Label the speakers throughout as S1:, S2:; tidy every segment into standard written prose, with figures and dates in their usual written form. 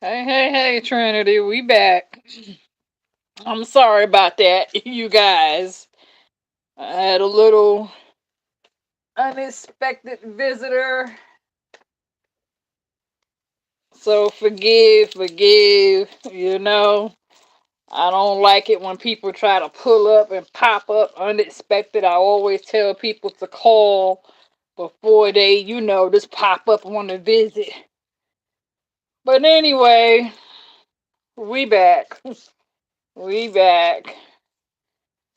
S1: Hey, Trinity, we back. I'm sorry about that, you guys. I had a little unexpected visitor, so forgive. I don't like it when people try to pull up and pop up unexpected. I always tell people to call before they, just pop up on a visit. But anyway, we back. We back.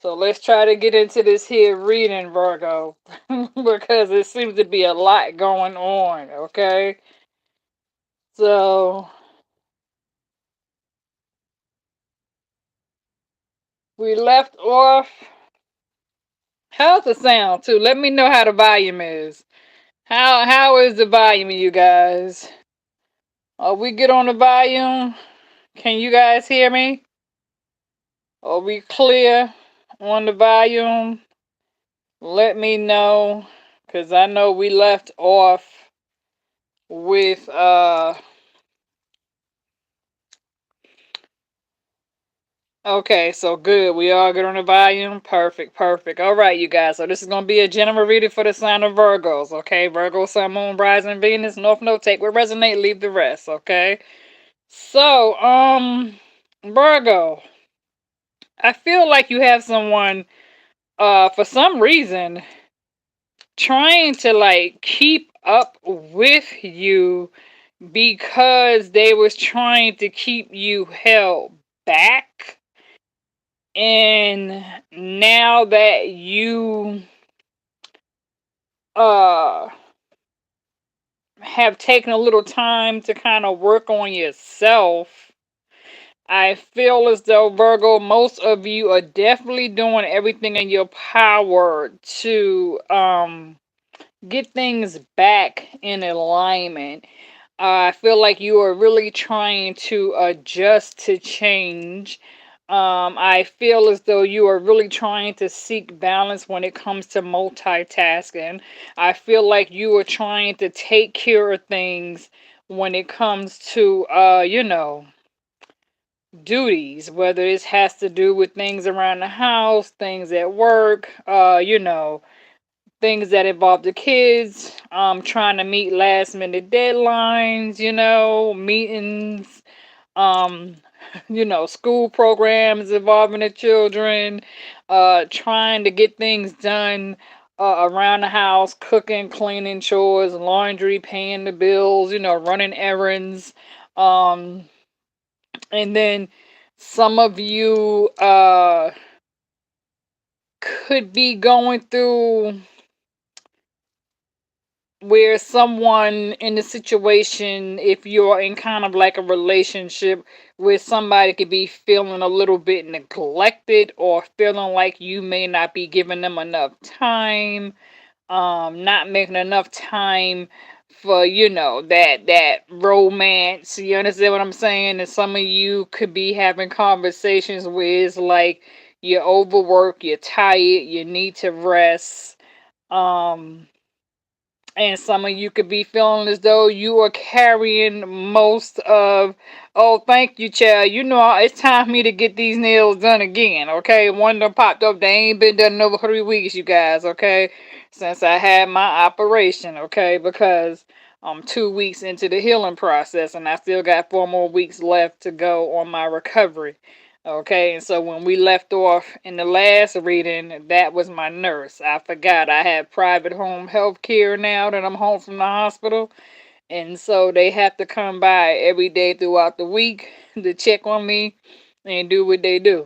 S1: So let's try to get into this here reading, Virgo, because it seems to be a lot going on, okay? So we left off. How's the sound, too? Let me know how the volume is. How is the volume, you guys? Are we good on the volume? Can you guys hear me? Are we clear on the volume? Let me know, because I know we left off with okay, so good. We all good on the volume? Perfect. All right, you guys. So this is going to be a general reading for the sign of Virgos, okay? Virgo, Sun, Moon, Rising, Venus, North Node, take what resonate, leave the rest, okay? So, Virgo, I feel like you have someone, for some reason, trying to, like, keep up with you because they was trying to keep you held back. And now that you uh have taken a little time to kind of work on yourself, I feel as though, Virgo, most of you are definitely doing everything in your power to get things back in alignment. I feel like you are really trying to adjust to change. I feel as though you are really trying to seek balance when it comes to multitasking. I feel like you are trying to take care of things when it comes to, duties, whether it has to do with things around the house, things at work, things that involve the kids, trying to meet last minute deadlines, meetings, um, school programs involving the children, trying to get things done around the house, cooking, cleaning, chores, laundry, paying the bills, running errands. Um, and then some of you could be going through where someone in the situation, if you're in kind of like a relationship where somebody could be feeling a little bit neglected or feeling like you may not be giving them enough time, not making enough time for that romance. You understand what I'm saying? And some of you could be having conversations where it's like you're overworked, you're tired, you need to rest. um and some of you could be feeling as though you are carrying most of, oh, thank you, child. It's time for me to get these nails done again, okay? One done popped up. They ain't been done in over 3 weeks, you guys, okay? Since I had my operation, okay? Because I'm 2 weeks into the healing process and I still got 4 more weeks left to go on my recovery. Okay, and so when we left off in the last reading, that was my nurse. I forgot I have private home health care now that I'm home from the hospital. And so they have to come by every day throughout the week to check on me and do what they do.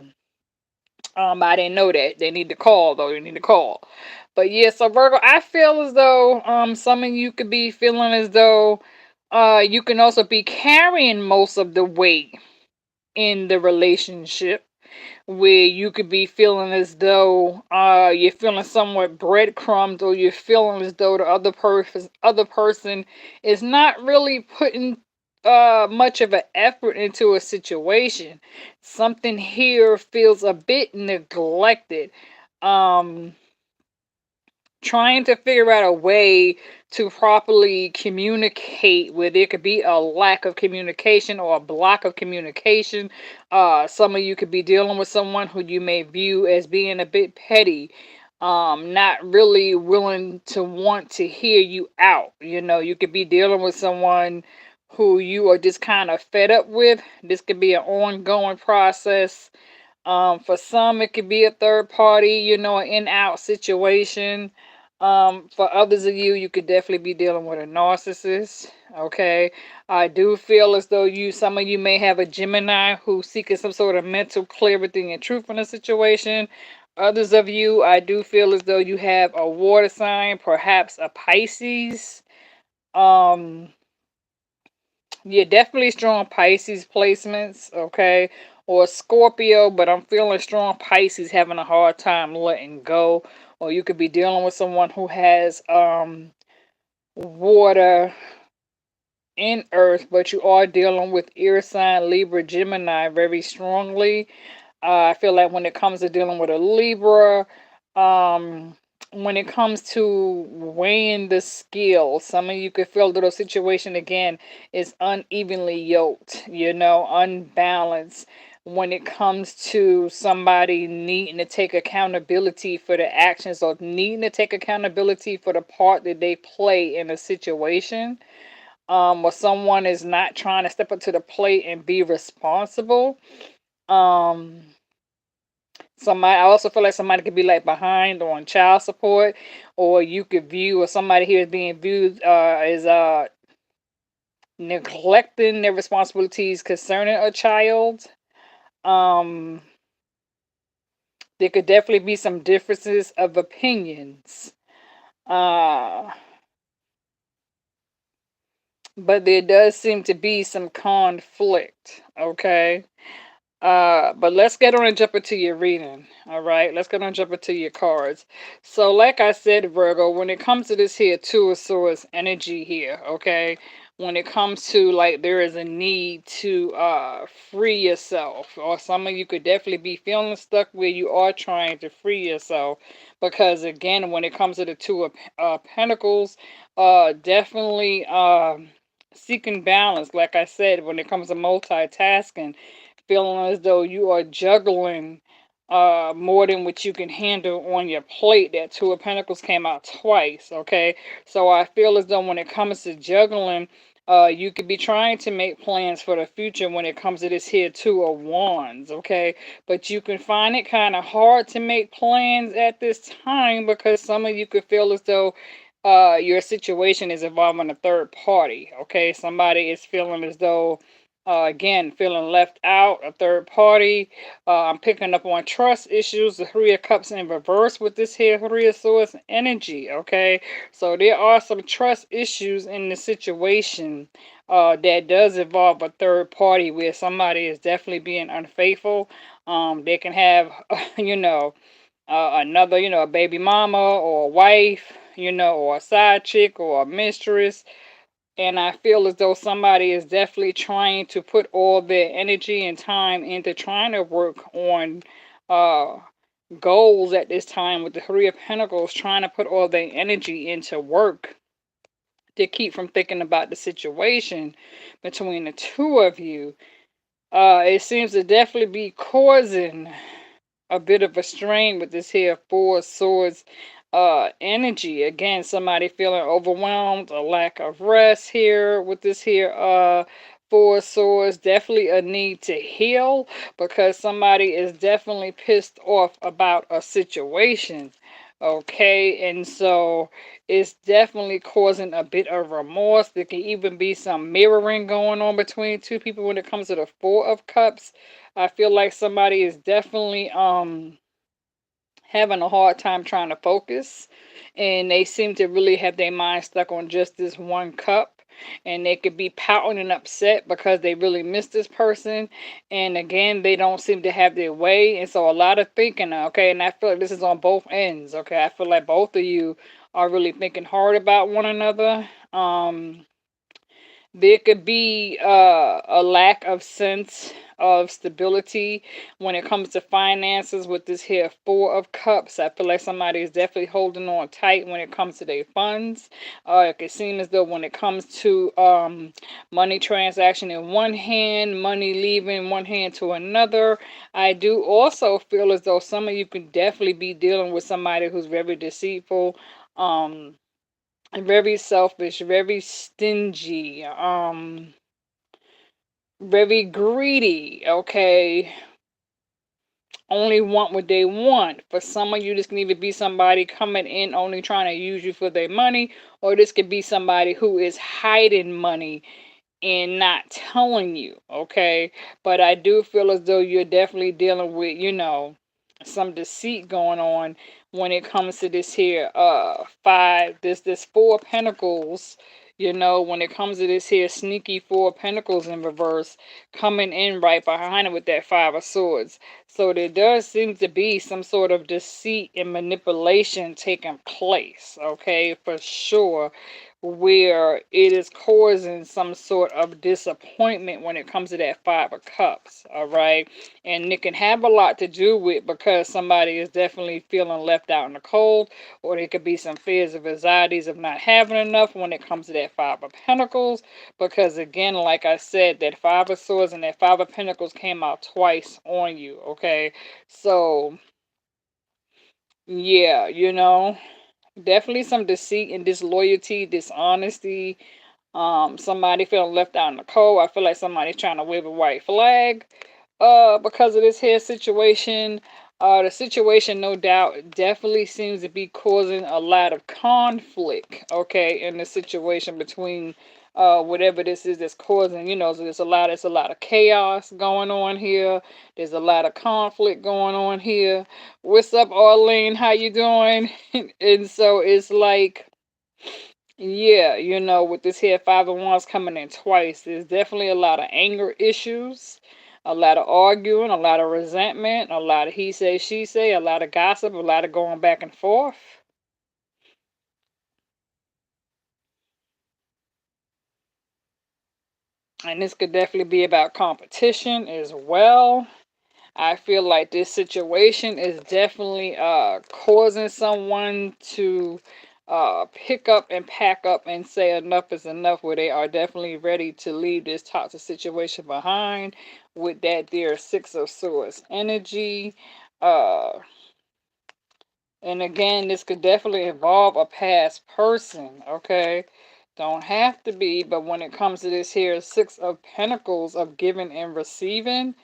S1: I didn't know that. They need to call though. They need to call. But yeah, so Virgo, I feel as though some of you could be feeling as though you can also be carrying most of the weight in the relationship, where you could be feeling as though you're feeling somewhat breadcrumbed, or you're feeling as though the other person is not really putting much of an effort into a situation. Something here feels a bit neglected. um trying to figure out a way to properly communicate where there could be a lack of communication or a block of communication. Some of you could be dealing with someone who you may view as being a bit petty, not really willing to want to hear you out. You know, you could be dealing with someone who you are just kind of fed up with. This could be an ongoing process. For some, it could be a third party, you know, an in out situation. For others of you, you could definitely be dealing with a narcissist. Okay. I do feel as though some of you may have a Gemini who's seeking some sort of mental clarity and truth in a situation. Others of you, I do feel as though you have a water sign, perhaps a Pisces. Um, yeah, definitely strong Pisces placements, okay? Or Scorpio, but I'm feeling strong Pisces having a hard time letting go. Or you could be dealing with someone who has water in earth, but you are dealing with air sign Libra, Gemini very strongly. I feel like when it comes to dealing with a Libra, um, when it comes to weighing the scale, some of you could feel that the situation again is unevenly yoked, you know, unbalanced. When it comes to somebody needing to take accountability for the actions or needing to take accountability for the part that they play in a situation, or someone is not trying to step up to the plate and be responsible. Um, Somebody, I also feel like somebody could be like behind on child support, or you could view, or somebody here is being viewed as neglecting their responsibilities concerning a child. Um, there could definitely be some differences of opinions. Uh, but there does seem to be some conflict, okay? But let's get on and jump into your reading. All right, let's get on and jump into your cards. So, like I said, Virgo, when it comes to this here Two of Swords energy here, okay, when it comes to like there is a need to free yourself, or some of you could definitely be feeling stuck where you are trying to free yourself, because again, when it comes to the Two of Pentacles, definitely seeking balance. Like I said, when it comes to multitasking, feeling as though you are juggling more than what you can handle on your plate. That Two of Pentacles came out twice, okay? So I feel as though when it comes to juggling, you could be trying to make plans for the future when it comes to this here Two of Wands, okay? But you can find it kind of hard to make plans at this time because some of you could feel as though your situation is involving a third party, okay? Somebody is feeling as though again, feeling left out, a third party. I'm picking up on trust issues, the Three of Cups in reverse with this here Three of Swords energy, okay? So there are some trust issues in the situation that does involve a third party where somebody is definitely being unfaithful. They can have, you know, another, you know, a baby mama or a wife, you know, or a side chick or a mistress, and I feel as though somebody is definitely trying to put all their energy and time into trying to work on uh, goals at this time with the Three of Pentacles, trying to put all their energy into work to keep from thinking about the situation between the two of you. It seems to definitely be causing a bit of a strain with this here Four of Swords energy. Again, somebody feeling overwhelmed, a lack of rest here with this here Four of Swords. Definitely a need to heal because somebody is definitely pissed off about a situation. Okay, and so it's definitely causing a bit of remorse. There can even be some mirroring going on between two people when it comes to the Four of Cups. I feel like somebody is definitely having a hard time trying to focus, and they seem to really have their mind stuck on just this one cup, and they could be pouting and upset because they really miss this person, and again they don't seem to have their way, and so a lot of thinking, okay, and I feel like this is on both ends, okay? I feel like both of you are really thinking hard about one another. There could be a lack of sense of stability when it comes to finances with this here Four of Cups. I feel like somebody is definitely holding on tight when it comes to their funds. It could seem as though when it comes to money transaction in one hand, money leaving one hand to another, I do also feel as though some of you could definitely be dealing with somebody who's very deceitful. Um, Very selfish, very stingy, very greedy, okay? Only want what they want. For some of you, this can either be somebody coming in only trying to use you for their money, or this could be somebody who is hiding money and not telling you, okay? But I do feel as though you're definitely dealing with, some deceit going on when it comes to this here five, this Four of Pentacles. When it comes to this here sneaky Four of Pentacles in reverse coming in right behind it with that Five of Swords. So there does seem to be some sort of deceit and manipulation taking place, okay, for sure, where it is causing some sort of disappointment when it comes to that Five of Cups, all right? And it can have a lot to do with because somebody is definitely feeling left out in the cold, or there could be some fears of anxieties of not having enough when it comes to that Five of Pentacles, because again, like I said, that Five of Swords and that Five of Pentacles came out twice on you, okay? So, yeah, definitely some deceit and disloyalty, dishonesty, somebody feeling left out in the cold. I feel like somebody's trying to wave a white flag because of this here situation. The situation, no doubt, definitely seems to be causing a lot of conflict, okay, in the situation between whatever this is that's causing, so there's a lot of chaos going on here. There's a lot of conflict going on here. What's up, Arlene? How you doing? And so it's like, yeah, with this here Five of Wands coming in twice, there's definitely a lot of anger issues, a lot of arguing, a lot of resentment, a lot of he say, she say, a lot of gossip, a lot of going back and forth. And this could definitely be about competition as well. I feel like this situation is definitely causing someone to pick up and pack up and say enough is enough, where they are definitely ready to leave this toxic situation behind with that dear Six of Swords energy. Uh, and again, this could definitely involve a past person, okay? Don't have to be, but when it comes to this here Six of Pentacles of giving and receiving,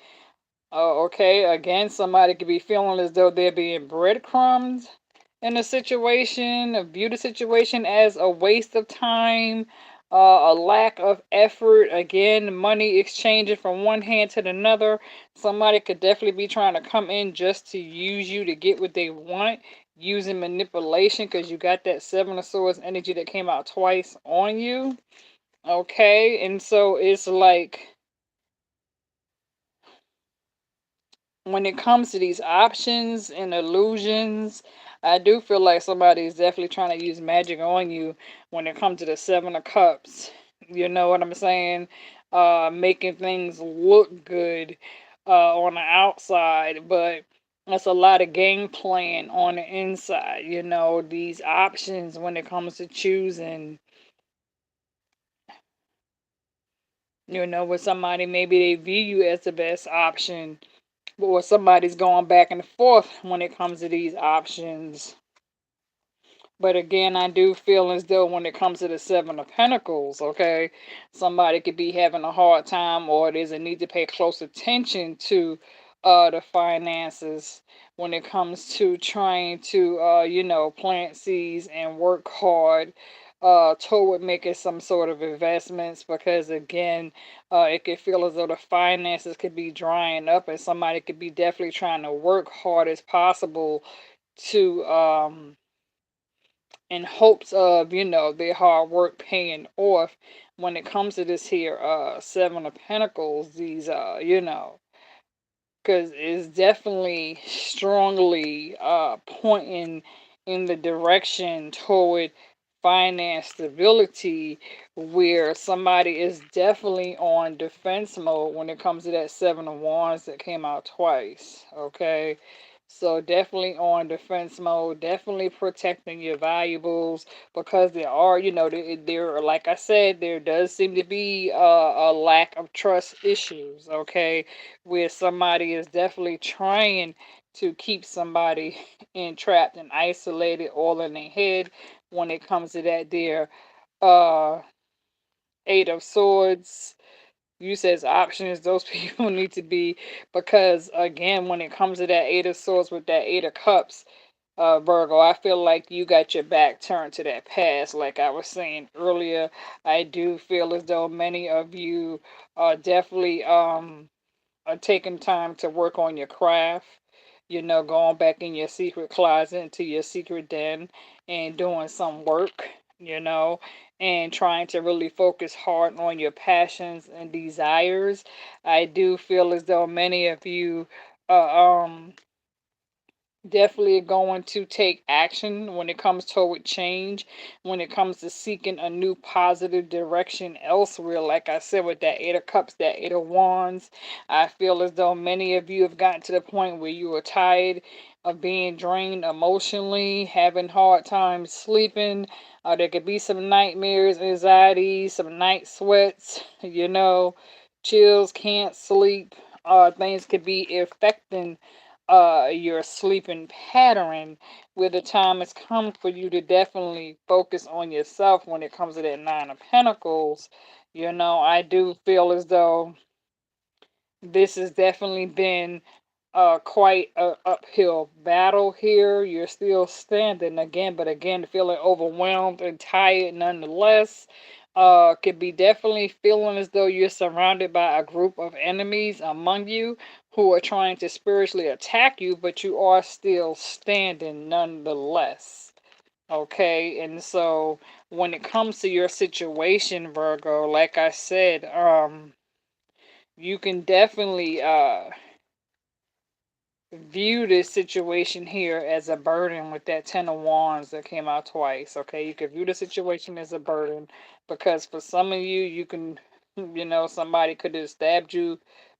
S1: oh, okay. Again, somebody could be feeling as though they're being breadcrumbed in a situation, view the situation as a waste of time, a lack of effort. Again, money exchanging from one hand to another. Somebody could definitely be trying to come in just to use you to get what they want, using manipulation, because you got that Seven of Swords energy that came out twice on you. Okay, and so it's like, when it comes to these options and illusions, I do feel like somebody is definitely trying to use magic on you when it comes to the Seven of Cups. You know what I'm saying? Making things look good on the outside, but that's a lot of game playing on the inside. These options when it comes to choosing, with somebody, maybe they view you as the best option, or somebody's going back and forth when it comes to these options. But again, I do feel as though when it comes to the Seven of Pentacles, okay, somebody could be having a hard time, or there's a need to pay close attention to the finances when it comes to trying to, plant seeds and work hard toward making some sort of investments, because again, it could feel as though the finances could be drying up, and somebody could be definitely trying to work hard as possible to in hopes of, their hard work paying off when it comes to this here Seven of Pentacles. These because it's definitely strongly pointing in the direction toward finance stability, where somebody is definitely on defense mode when it comes to that Seven of Wands that came out twice. Okay. So definitely on defense mode, definitely protecting your valuables, because there are, there, like I said, there does seem to be a lack of trust issues, okay, where somebody is definitely trying to keep somebody entrapped and isolated all in their head when it comes to that there uh Eight of Swords. Use as options, those people need to be, because again, when it comes to that Eight of Swords with that Eight of Cups, Virgo, I feel like you got your back turned to that past. Like I was saying earlier, I do feel as though many of you are definitely are taking time to work on your craft, going back in your secret closet, into your secret den, and doing some work, and trying to really focus hard on your passions and desires. I do feel as though many of you definitely going to take action when it comes toward change, when it comes to seeking a new positive direction elsewhere. Like I said, with that Eight of Cups, that Eight of Wands, I feel as though many of you have gotten to the point where you are tired of being drained emotionally, having hard times sleeping. There could be some nightmares, anxiety, some night sweats, chills, can't sleep. Things could be affecting your sleeping pattern, where the time has come for you to definitely focus on yourself when it comes to that Nine of Pentacles. I do feel as though this has definitely been quite a uphill battle here. You're still standing again, but again, feeling overwhelmed and tired nonetheless. Could be definitely feeling as though you're surrounded by a group of enemies among you who are trying to spiritually attack you, but you are still standing nonetheless. Okay, and so when it comes to your situation, Virgo, like I said, you can definitely view this situation here as a burden with that Ten of Wands that came out twice. Okay, you could view the situation as a burden, because for some of you, you can, somebody could have stabbed you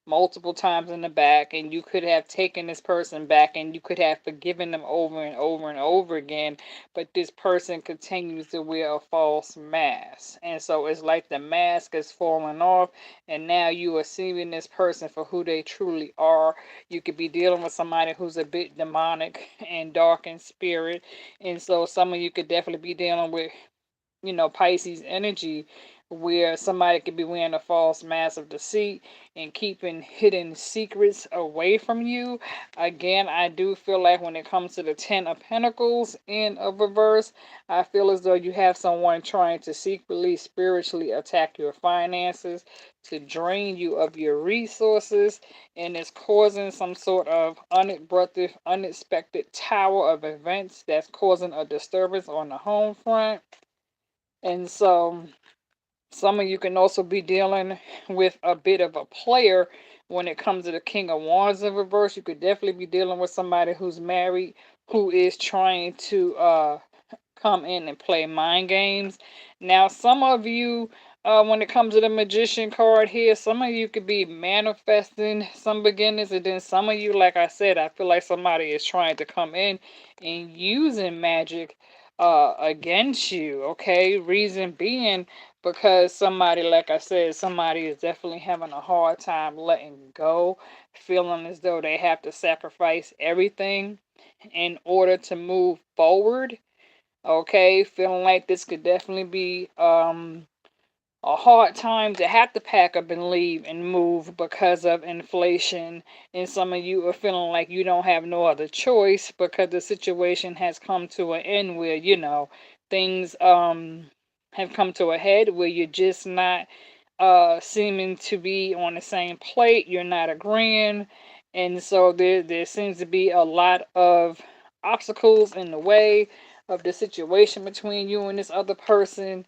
S1: multiple times in the back, and you could have taken this person back, and you could have forgiven them over and over and over again, but this person continues to wear a false mask. And so it's like the mask is falling off, and now you are seeing this person for who they truly are. You could be dealing with somebody who's a bit demonic and dark in spirit. And so some of you could definitely be dealing with, Pisces energy, where somebody could be wearing a false mask of deceit and keeping hidden secrets away from you. Again, I do feel like when it comes to the Ten of Pentacles in a reverse, I feel as though you have someone trying to secretly, spiritually attack your finances, to drain you of your resources, and it's causing some sort of unexpected tower of events that's causing a disturbance on the home front. And so some of you can also be dealing with a bit of a player when it comes to the King of Wands in reverse. You could definitely be dealing with somebody who's married, who is trying to come in and play mind games. Now, some of you, when it comes to the Magician card here, some of you could be manifesting some beginnings, and then some of you, like I said, I feel like somebody is trying to come in and using magic against you. Okay, reason being because somebody, like I said, somebody is definitely having a hard time letting go, feeling as though they have to sacrifice everything in order to move forward. Okay, feeling like this could definitely be a hard time to have to pack up and leave and move because of inflation. And some of you are feeling like you don't have no other choice because the situation has come to an end where, things have come to a head where you're just not seeming to be on the same plate. You're not agreeing. And so there seems to be a lot of obstacles in the way of the situation between you and this other person.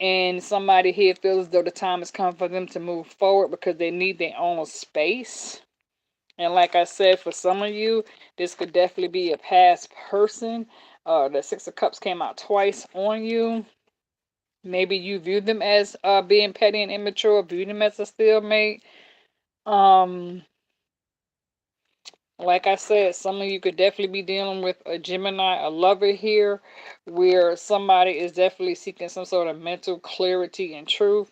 S1: And somebody here feels as though the time has come for them to move forward because they need their own space. And like I said, for some of you, this could definitely be a past person. The Six of Cups came out twice on you. Maybe you view them as being petty and immature, view them as a stalemate. Um, like I said, some of you could definitely be dealing with a Gemini, a lover here, where somebody is definitely seeking some sort of mental clarity and truth,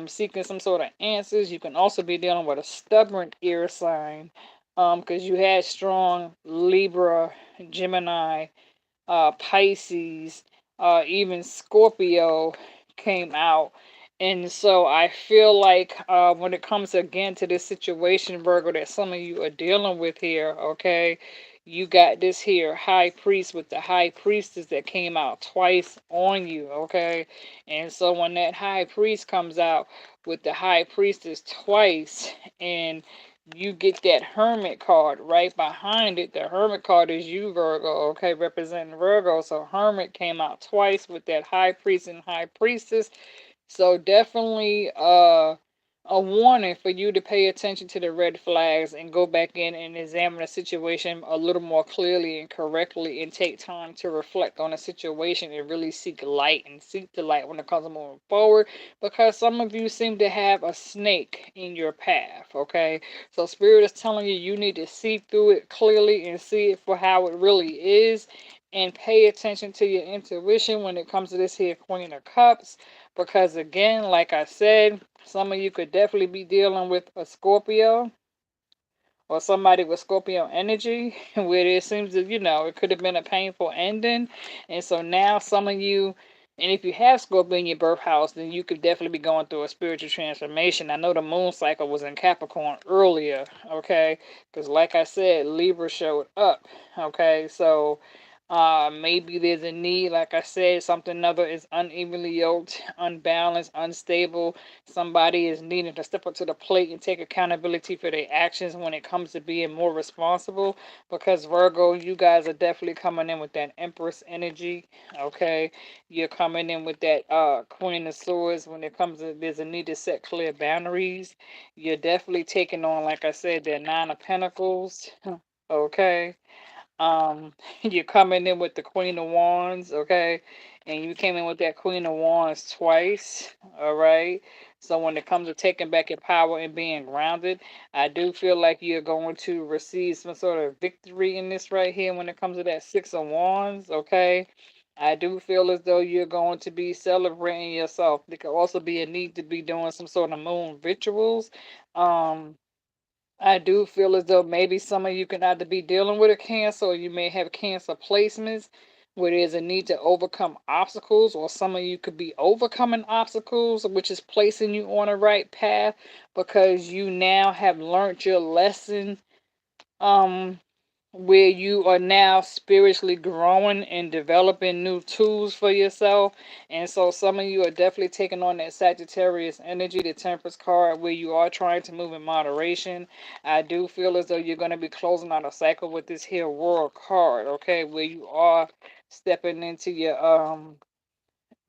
S1: seeking some sort of answers. You can also be dealing with a stubborn air sign, because you had strong Libra, Gemini, Pisces, even Scorpio came out. And so I feel like when it comes again to this situation, Virgo, that some of you are dealing with here, okay, you got this here high priest with the high priestess that came out twice on you, okay? And so when that high priest comes out with the high priestess twice, and you get that hermit card right behind it. The hermit card is you, Virgo, okay, representing Virgo. So hermit came out twice with that high priest and high priestess. So definitely a warning for you to pay attention to the red flags and go back in and examine the situation a little more clearly and correctly, and take time to reflect on the situation and really seek light and seek the light when it comes to moving forward, because some of you seem to have a snake in your path, okay? So spirit is telling you you need to see through it clearly and see it for how it really is, and pay attention to your intuition when it comes to this here Queen of Cups, because again, like I said, some of you could definitely be dealing with a Scorpio or somebody with Scorpio energy, where it seems that, it could have been a painful ending. And so now some of you, and if you have Scorpio in your birth house, then you could definitely be going through a spiritual transformation. I know the moon cycle was in Capricorn earlier, okay? Because like I said, Libra showed up, okay? So maybe there's a need, like I said, something other is unevenly yoked, unbalanced, unstable. Somebody is needing to step up to the plate and take accountability for their actions when it comes to being more responsible. Because Virgo, you guys are definitely coming in with that Empress energy. Okay, you're coming in with that Queen of Swords. When it comes to, there's a need to set clear boundaries. You're definitely taking on, like I said, that Nine of Pentacles. Okay, you're coming in with the Queen of Wands, okay? And you came in with that Queen of Wands twice, all right? So when it comes to taking back your power and being grounded, I do feel like you're going to receive some sort of victory in this right here when it comes to that Six of Wands, okay? I do feel as though you're going to be celebrating yourself. There could also be a need to be doing some sort of moon rituals. Um, I do feel as though maybe some of you can either be dealing with a cancer, or you may have cancer placements where there's a need to overcome obstacles, or some of you could be overcoming obstacles, which is placing you on the right path because you now have learned your lesson. Um, where you are now spiritually growing and developing new tools for yourself. And so some of you are definitely taking on that Sagittarius energy, the Temperance card, where you are trying to move in moderation. I do feel as though you're going to be closing out a cycle with this here World card, okay, where you are stepping into your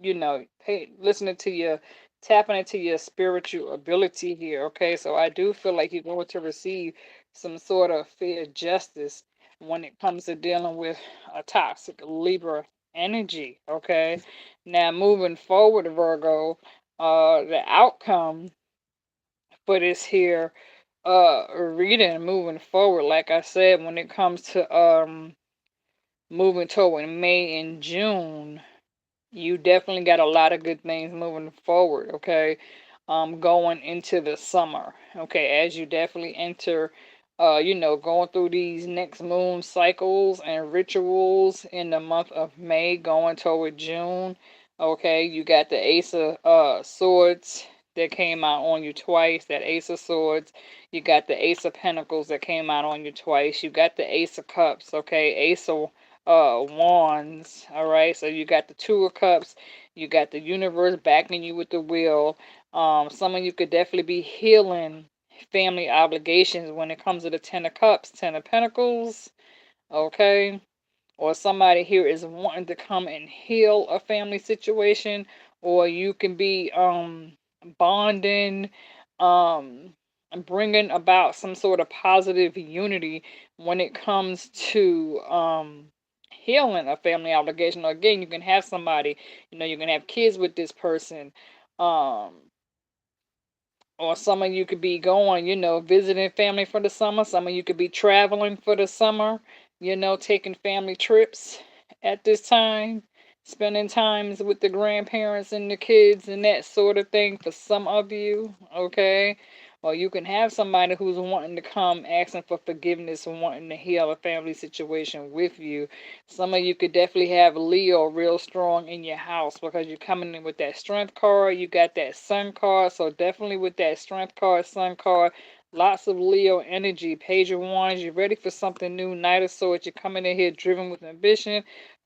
S1: listening to your, tapping into your spiritual ability here, okay? So I do feel like you're going to receive some sort of fair justice when it comes to dealing with a toxic Libra energy, okay? Now moving forward, Virgo, the outcome for this here reading moving forward, like I said, when it comes to moving toward May and June, you definitely got a lot of good things moving forward, okay? Going into the summer, okay, as you definitely enter, going through these next moon cycles and rituals in the month of May, going toward June, okay? You got the Ace of Swords that came out on you twice, that Ace of Swords. You got the Ace of Pentacles that came out on you twice. You got the Ace of Cups, okay? Ace of Wands, all right? So you got the Two of Cups, you got the universe backing you with the wheel. Some of you could definitely be healing family obligations when it comes to the Ten of Cups, Ten of Pentacles, okay? Or somebody here is wanting to come and heal a family situation, or you can be bonding, um bringing about some sort of positive unity when it comes to healing a family obligation. Or again, you can have somebody, you can have kids with this person. Um, or some of you could be going, visiting family for the summer. Some of you could be traveling for the summer, taking family trips at this time, spending times with the grandparents and the kids and that sort of thing for some of you, okay? Or you can have somebody who's wanting to come asking for forgiveness and wanting to heal a family situation with you. Some of you could definitely have Leo real strong in your house because you're coming in with that strength card. You got that sun card. So definitely with that strength card, sun card, lots of Leo energy. Page of Wands, you're ready for something new. Knight of Swords, you're coming in here driven with ambition.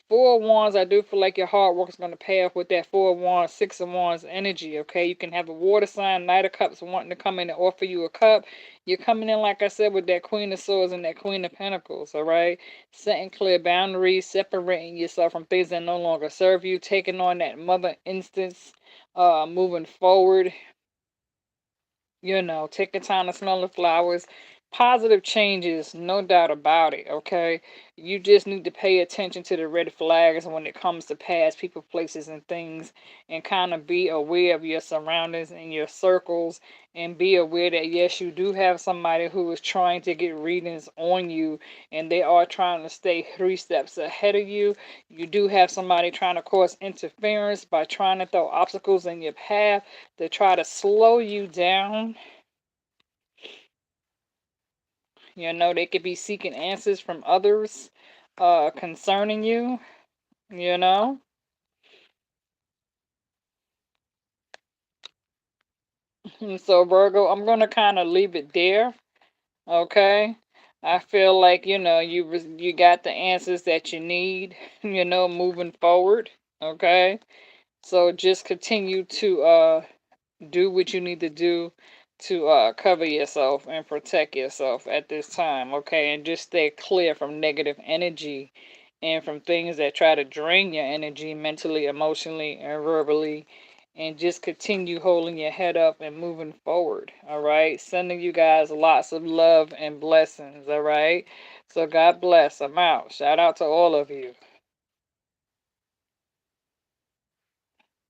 S1: Four of Wands, I do feel like your hard work is going to pay off with that Four of Wands, Six of Wands energy, okay? You can have a water sign, Knight of Cups wanting to come in and offer you a cup. You're coming in, like I said, with that Queen of Swords and that Queen of Pentacles, all right? Setting clear boundaries, separating yourself from things that no longer serve you, taking on that mother instance, moving forward, taking time to smell the flowers. Positive changes, no doubt about it, okay? You just need to pay attention to the red flags when it comes to past people, places, and things, and kind of be aware of your surroundings and your circles, and be aware that, yes, you do have somebody who is trying to get readings on you, and they are trying to stay 3 steps ahead of you. You do have somebody trying to cause interference by trying to throw obstacles in your path to try to slow you down. They could be seeking answers from others concerning you, you know. And so Virgo, I'm going to kind of leave it there, okay? I feel like, you got the answers that you need, moving forward, okay? So just continue to do what you need to do to cover yourself and protect yourself at this time, okay? And just stay clear from negative energy and from things that try to drain your energy mentally, emotionally, and verbally. And just continue holding your head up and moving forward, all right? Sending you guys lots of love and blessings, all right? So God bless. I'm out. Shout out to all of you.